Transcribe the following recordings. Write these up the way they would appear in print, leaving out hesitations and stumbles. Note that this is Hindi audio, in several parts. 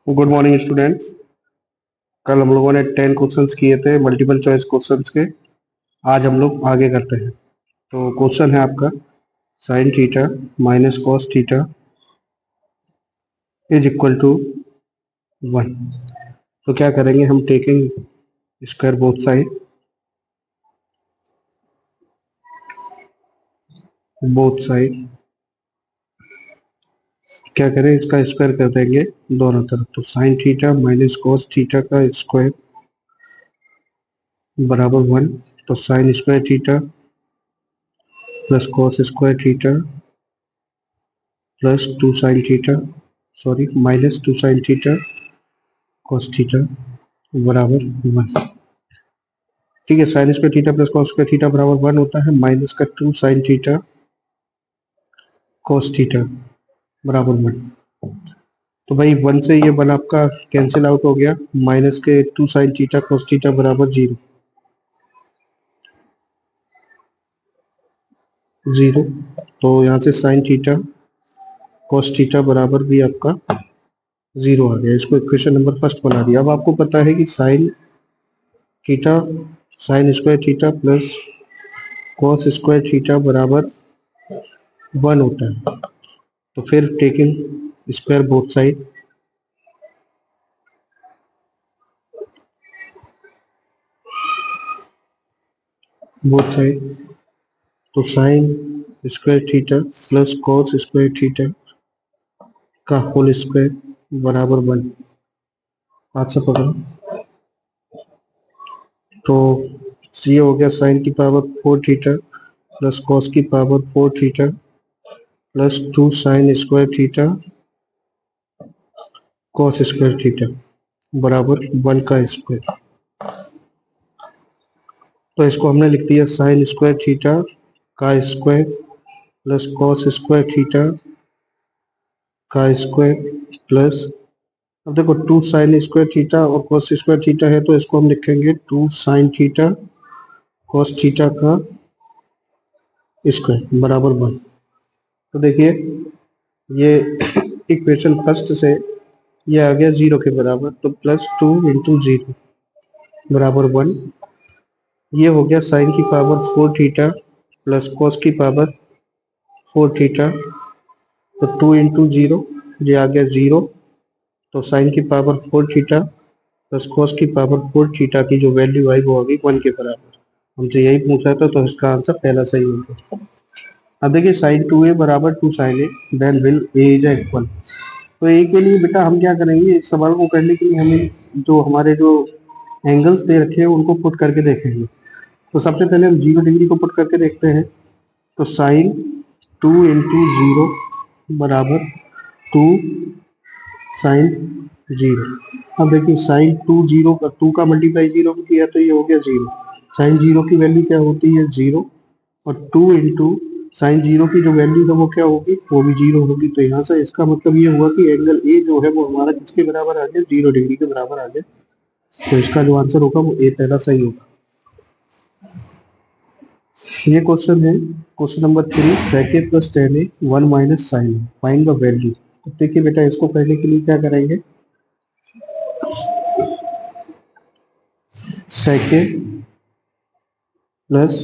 Good morning students. कल हम लोगों ने 10 क्वेश्चंस किए थे मल्टीपल चॉइस क्वेश्चंस के। आज हम लोग आगे करते हैं। तो क्वेश्चन है आपका sine theta minus cos theta is equal to 1। तो क्या करेंगे हम, टेकिंग स्क्वायर बोथ साइड क्या करें, इसका स्क्वायर कर देंगे दोनों तरफ। तो sign theta minus cos theta का स्क्वायर बराबर 1। तो sine square theta plus cos square theta plus 2 sine theta, sorry minus 2 sine theta cos theta बराबर 1। ठीक है, sine square theta plus cos square theta बराबर 1 होता है, माइनस का 2 साइन थीटा कॉस थीटा बराबर 1। तो भाई 1 से ये 1 आपका कैंसिल आउट हो गया, माइनस के 2 साइन थीटा कॉस थीटा बराबर 0 0। तो यहाँ से साइन थीटा कॉस थीटा बराबर भी आपका 0 आ गया। इसको इक्वेशन नंबर फर्स्ट बना दिया। अब आपको पता है कि sine theta sine square theta plus cos square theta बराबर 1 होता है। तो फिर टेकिंग स्क्वायर बोथ साइड, तो sine square theta plus cos square theta का होल स्क्वायर बराबर 1। हाथ से पकड़ो। तो ये हो गया साइन की पावर 4 थीटा प्लस कॉस की power 4 theta plus 2 sine square theta cos square theta बराबर 1 का स्क्वायर। तो इसको हमने लिख दिया साइन स्क्वायर थीटा का square plus cos square theta का स्क्वायर प्लस, अब देखो 2 साइन स्क्वायर थीटा और कॉस स्क्वायर थीटा है, तो इसको हम लिखेंगे 2 साइन थीटा कॉस थीटा का स्क्वायर बराबर 1। तो देखिए ये इक्वेशन फर्स्ट से ये आ गया 0 के बराबर, तो प्लस 2 इंटू 0 बराबर 1। ये हो गया साइन की पावर 4 थीटा प्लस कॉस की पावर 4 थीटा, तो 2 इंटू 0 ये आ गया 0। तो साइन की पावर 4 थीटा प्लस कॉस की पावर 4 थीटा की जो वैल्यू आई वो होगी 1 के बराबर। हमसे यही पूछा था, तो इसका आंसर पहला सही हो गया। अब देखिए साइन 2a बराबर 2 sine A then will A is equal. तो ए के लिए बेटा हम क्या करेंगे, इस सवाल को करने के लिए हमें जो हमारे जो एंगल्स दे रखे हैं उनको पुट करके देखेंगे। तो सबसे पहले हम 0 डिग्री को पुट करके देखते हैं। तो साइन 2 इंटू 0 बराबर 2 साइन 0। अब देखिए साइन 2 का मल्टीप्लाई 0 में किया तो ये हो गया 0। साइन 0 की वैल्यू क्या होती है 0, और 2 इंटू साइन 0 की जो वैल्यू है वो क्या होगी, वो भी 0 होगी। तो यहाँ से इसका मतलब ये हुआ कि एंगल ए जो है वो हमारा किसके बराबर आ गया, 0 डिग्री के बराबर आ गया। तो इसका जो आंसर होगा वो ए पहला सही होगा। ये क्वेश्चन है question number 3, sec a plus tan a 1 minus sine a, find the value. तो देखिए बेटा इसको करने के लिए क्या करेंगे, sec a plus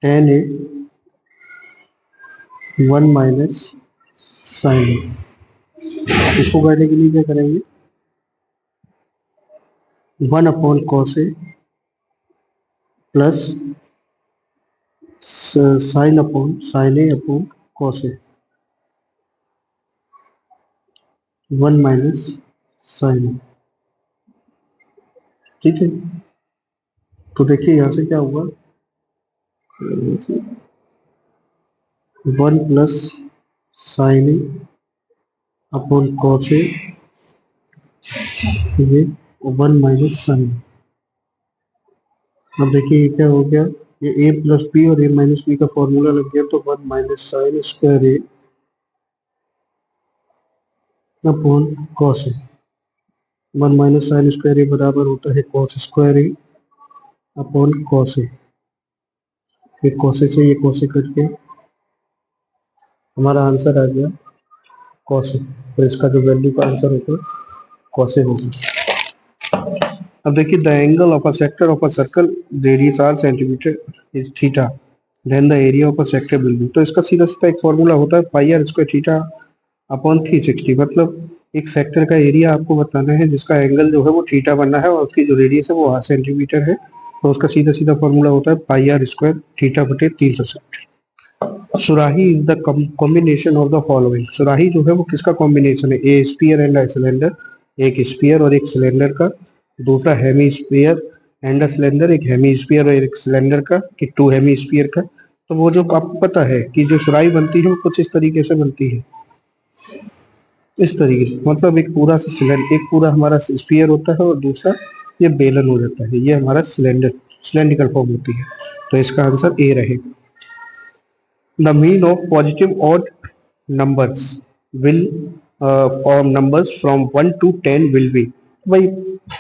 tan a 1 minus sine a। इसको करने के लिए क्या करेंगे, 1 upon cos A plus sine A upon cos A 1 minus sine A. ठीक है, तो देखिए यहाँ से क्या हुआ, 1 plus sine A upon cos A, ये 1 माइनस साइन। अब देखिए ये क्या हो गया, ये a प्लस बी और a माइनस बी का फॉर्मूला लग गया, तो 1 minus sine square A upon cos A. 1 minus sine square ए बराबर होता है कॉस स्क्वायर ए अपॉन कॉस ए। फिर कॉस ए से ये कॉस ए करके हमारा आंसर आ गया कॉस ए। तो इसका जो वैल्यू का आंसर होगा कौसे होगा। अब देखिए the angle of a sector of a circle radius r centimetre is theta then the area of a sector will be. तो इसका सीधा सीधा एक फॉर्मूला होता है pi r square theta upon 360। मतलब एक सेक्टर का एरिया आपको बताना है जिसका एंगल जो है वो थीटा बनना है और उसकी जो रेडियस है वो आर सेंटीमीटर है। तो उसका सीधा सीधा फॉर्मूला होता है पाई आर स्क्वायर थीटा बटे 360। सुराही is the combination of the following. सुराही जो है वो किसका कॉम्बिनेशन है, a sphere and a cylinder, एक स्पीयर और एक सिलेंडर का। दूसरा hemisphere and a cylinder, एक हेमी स्पीयर और एक सिलेंडर का, कि टू हेमी स्पीयर का। तो वो जो आपको पता है कि जो सुराही बनती है वो कुछ इस तरीके से बनती है, इस तरीके से। मतलब एक पूरा सा सिलेंडर, एक पूरा हमारा स्पीयर होता है और दूसरा ये बेलन हो जाता है, ये हमारा सिलेंडर, सिलेंड्रिकल फॉर्म होती है। तो इसका आंसर ए रहेगा। The mean of positive odd numbers will or numbers from 1 to 10 will be। भाई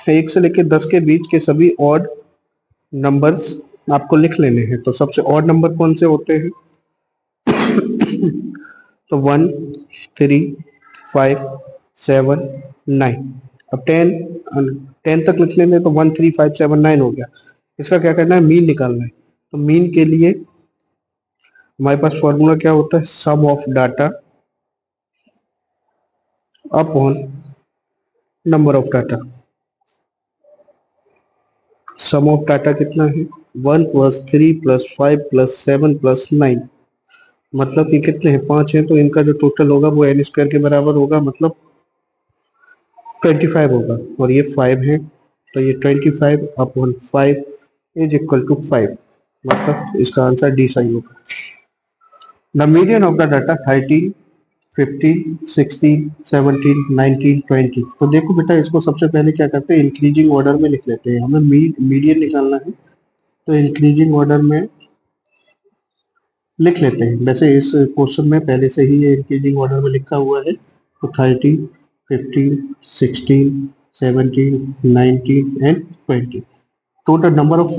1 से लेकर 10 के बीच के सभी odd numbers आपको लिख लेने हैं। तो सबसे odd नंबर कौन से होते हैं, तो 1, 3, 5, 7, 9। अब 10 तक लिख लेंगे तो 1, 3, 5, 7, 9 हो गया। इसका क्या करना है, मीन निकालना है। तो मीन के लिए हमारे पास फॉर्मूला क्या होता है, sum of data upon number of data. Sum of data कितना है, 1 + 3 + 5 + 7 + 9। मतलब कि कितने हैं, 5 हैं। तो इनका जो टोटल होगा वो n स्क्वायर के बराबर होगा, मतलब 25 होगा। और ये 5 है तो ये 25 अपॉन 5 इज इक्वल टू 5। मतलब इसका आंसर डी सही होगा। The median of the data 13, 15, 16, 17, 19, 20। तो देखो बेटा इसको सबसे पहले क्या करते हैं, इंक्रीजिंग ऑर्डर में लिख लेते हैं। हमें मीडियन निकालना है तो इंक्रीजिंग ऑर्डर में लिख लेते हैं। वैसे इस क्वेश्चन में पहले से ही ये इंक्रीजिंग ऑर्डर में लिखा हुआ है। तो 30, 15, 16, 17, 19 and 20। Total number of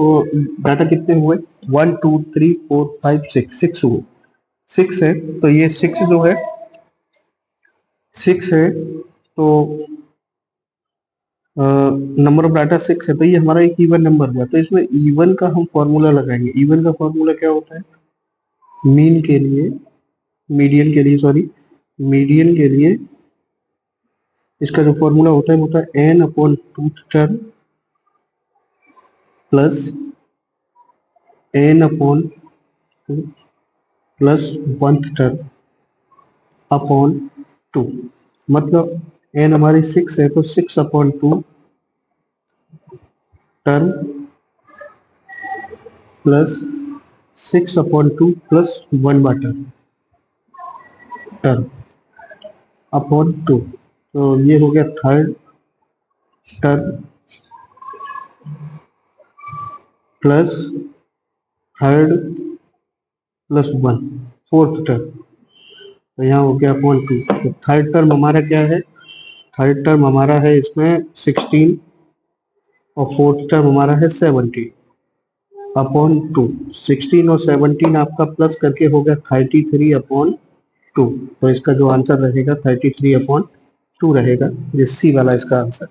data कितने हुए, 1, 2, 3, 4, 5, 6, 6 हुए। 6 है तो ये 6 जो है 6 है तो नंबर ऑफ डाटा 6 है तो ये हमारा एक इवन नंबर हुआ। तो इसमें इवन का हम फॉर्मूला लगाएंगे। इवन का फॉर्मूला क्या होता है, मीन के लिए, मीडियन के लिए, सॉरी मीडियन के लिए इसका जो फॉर्मूला होता है वो होता है n upon twoth term plus n upon plus oneth term upon 2। मतलब n हमारी 6 है तो 6 upon 2 term plus 6 upon 2 plus 1 बार टर्म अपॉन 2। तो ये हो गया third term plus third plus 1 fourth term. तो यहाँ हो गया अपॉन 2। तो थर्ड टर्म हमारा क्या है, थर्ड टर्म हमारा है इसमें 16 और फोर्थ टर्म हमारा है 17 अपॉन 2। 16 और 17 आपका प्लस करके हो गया 33 अपॉन 2। तो इसका जो आंसर रहेगा 33 अपॉन 2 रहेगा, ये सी वाला इसका answer.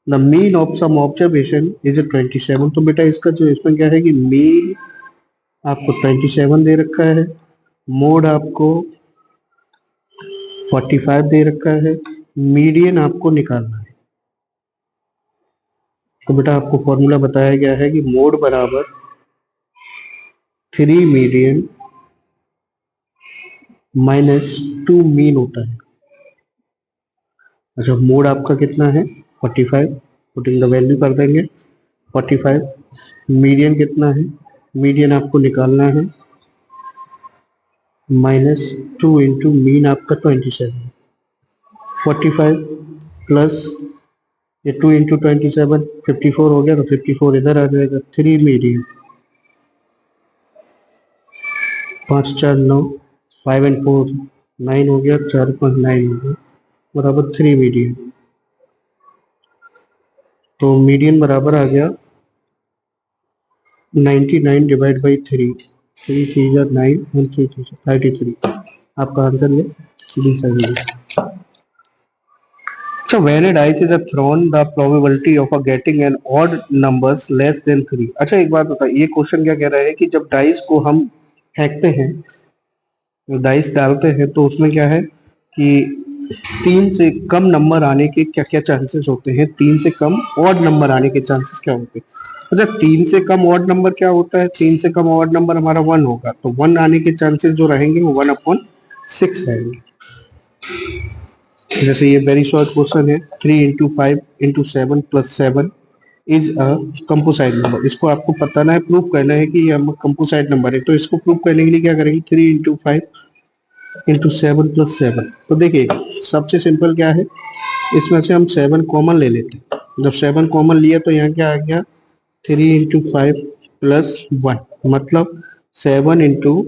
The mean of some observation is 27। तो बेटा इसका जो इसमें क्या है कि मीन आपको 27 दे रखा है, मोड आपको 45 दे रखा है, मीडियन आपको निकालना है। तो बेटा आपको फॉर्मूला बताया गया है कि मोड बराबर 3 मीडियन माइनस 2 मीन होता है। अच्छा मोड आपका कितना है 45, पुटिंग द वैल्यू कर देंगे 45। मीडियन कितना है, मीडियन आपको निकालना है -2 इंटू मीन आपका 27। 45 प्लस ये 2 इंटू 27 54 हो गया। तो 54 इधर आ जाएगा। 3 मीडियन, 5 4 9, 5 एंड 4 9 हो गया, 4 5 9 हो गया बराबर 3 मीडियन। तो मीडियन बराबर आ गया 99 डिवाइड बाई 3, 3 3 9 1 3 3 33। आपका आंसर ये डी सही है। So when a dice is thrown, the probability of getting an odd numbers less than 3. अच्छा एक बात बताइए, ये क्वेश्चन क्या कह रहा है कि जब डाइस को हम फेंकते हैं, डाइस डालते हैं, तो उसमें क्या है कि 3 से कम नंबर आने के क्या क्या चांसेस होते हैं, 3 से कम ऑड नंबर आने के चांसेस क्या होते हैं। अच्छा 3 से कम ऑड नंबर क्या होता है, 3 से कम ऑड नंबर हमारा 1 होगा, तो 1 आने के चांसेस जो रहेंगे वो 1/6 रहेंगे। जैसे ये वेरी शॉर्ट क्वेश्चन है, 3 × 5 × 7 + 7 इज अ कंपोसाइट नंबर। इसको आपको बताना है, प्रूव करना है कि ये कंपोसाइट नंबर है। तो इसको प्रूव करने के लिए क्या करेंगे, 3 × 5 × 7 + 7। तो देखिए सबसे सिंपल क्या है, इसमें से हम 7 कॉमन ले लेते हैं। जब 7 कॉमन लिया तो यहाँ क्या आ गया, 3 × 5 + 1 मतलब 7 ×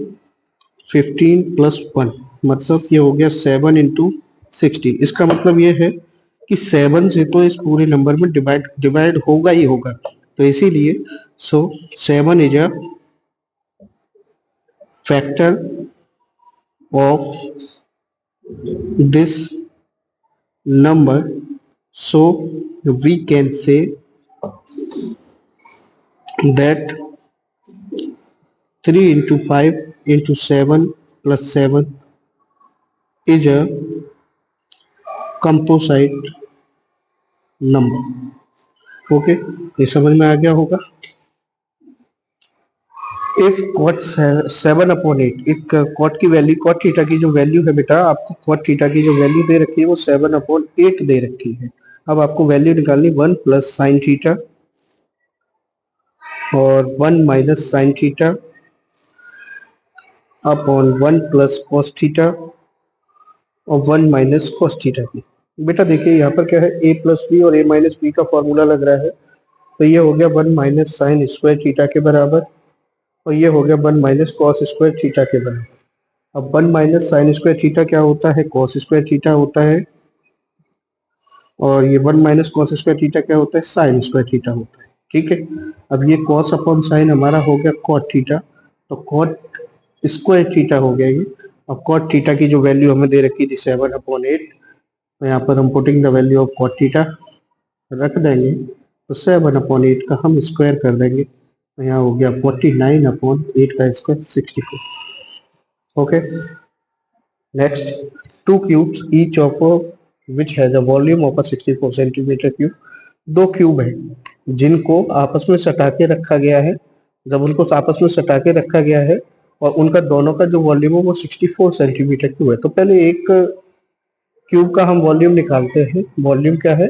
15 + 1 मतलब ये हो गया 7 × 60। इसका मतलब ये है कि 7 से तो इस पूरे नंबर में डिवाइड होगा ही होगा, तो इसीलिए 7 is a factor of this number, so we can say that 3 × 5 × 7 + 7 is a composite number. Okay, ये समझ में आ गया होगा। इफ cot 7/8, एक cot की वैल्यू, cot थीटा की जो वैल्यू है बेटा, आपको cot थीटा की जो वैल्यू दे रखी है वो 7/8 दे रखी है। अब आपको वैल्यू निकालनी 1 + sin थीटा और 1 - sin theta upon 1 + cos theta और 1 - cos थीटा की। बेटा देखिए यहाँ पर क्या है, a + b और a - b का फॉर्मूला लग रहा है, तो ये हो गया 1 - sin स्क्वायर थीटा के बराबर और ये हो गया 1 - cos स्क्वायर थीटा के बराबर। अब 1 - sin स्क्वायर थीटा क्या होता है, cos स्क्वायर थीटा होता है, और ये 1 - cos स्क्वायर थीटा क्या होता है, sin स्क्वायर थीटा होता है। ठीक है, अब ये cos अपॉन sin हमारा हो गया cot थीटा, तो cot स्क्वायर थीटा हो गया ये। अब cot थीटा की जो वैल्यू हमें दे रखी थी 7/8, तो यहाँ पर हम putting the value of cot theta रख देंगे, तो 7/8 का हम स्क्वायर कर देंगे, तो यहाँ हो गया 49/8 का square 64। Okay, next, 2 cubes each of which has a volume of a 64 centimeter cube। 2 cube है जिनको आपस में सटा के रखा गया है। जब उनको आपस में सटा के रखा गया है और उनका दोनों का जो वॉल्यूम है वो 64 सेंटीमीटर क्यूब है, तो पहले एक क्यूब का हम वॉल्यूम निकालते हैं। वॉल्यूम क्या है,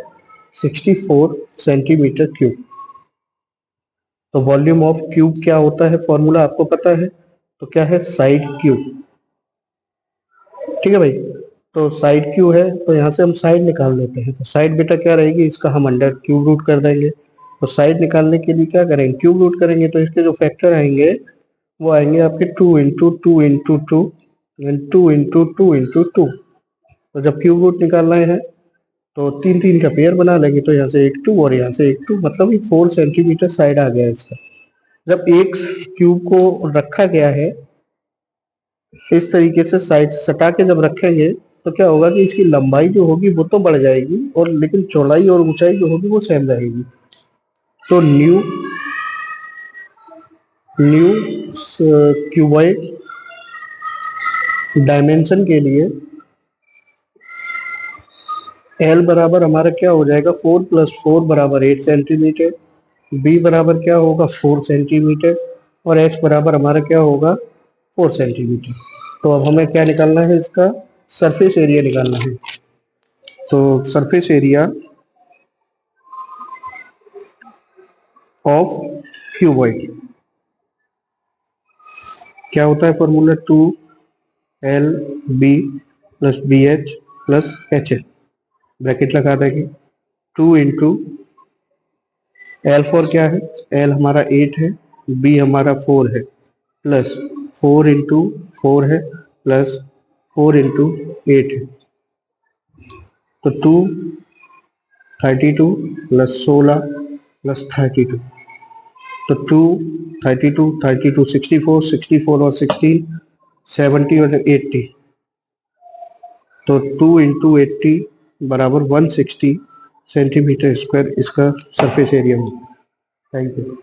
64 सेंटीमीटर क्यूब। तो वॉल्यूम ऑफ क्यूब क्या होता है, फॉर्मूला आपको पता है, तो क्या है, साइड क्यूब। ठीक है भाई, तो साइड क्यूब है तो यहाँ से हम साइड निकाल लेते हैं। तो साइड बेटा क्या रहेगी, इसका हम अंडर क्यूब रूट कर देंगे। तो साइड निकालने के लिए क्या करेंगे, क्यूब रूट करेंगे, तो इसके जो फैक्टर आएंगे वो आएंगे आपके 2 × 2 × 2 एंड 2 × 2 × 2। तो जब क्यूब रूट निकालना है तो 3 का पेयर बना लेंगे, तो यहाँ से एक 2 और यहाँ से एक 2, मतलब ये 4 सेंटीमीटर साइड आ गया इसका। जब एक क्यूब को रखा गया है इस तरीके से साइड सटा के जब रखेंगे, तो क्या होगा कि इसकी लंबाई जो होगी वो तो बढ़ जाएगी, और लेकिन चौड़ाई और ऊंचाई जो होगी वो सेम रहेगी। तो न्यू क्यूबॉइड डायमेंशन के लिए L बराबर हमारा क्या हो जाएगा, 4 + 4 = 8 सेंटीमीटर, B बराबर क्या होगा 4 सेंटीमीटर, और H बराबर हमारा क्या होगा 4 सेंटीमीटर। तो अब हमें क्या निकालना है, इसका सरफेस एरिया निकालना है। तो सरफेस एरिया ऑफ क्यूबॉइड क्या होता है, formula 2LB + BH + HL, bracket लगा देंगे। 2 × L4 क्या है, L हमारा 8 है, B हमारा 4 है, प्लस 4 × 4 है, प्लस 4 × 8 है, तो 2 32 + 16 + 32, तो 2 32 32 64 64 और 16 70 और 80, तो 2 × 80 बराबर 160 सेंटीमीटर स्क्वायर इसका सरफेस एरिया है। Thank you.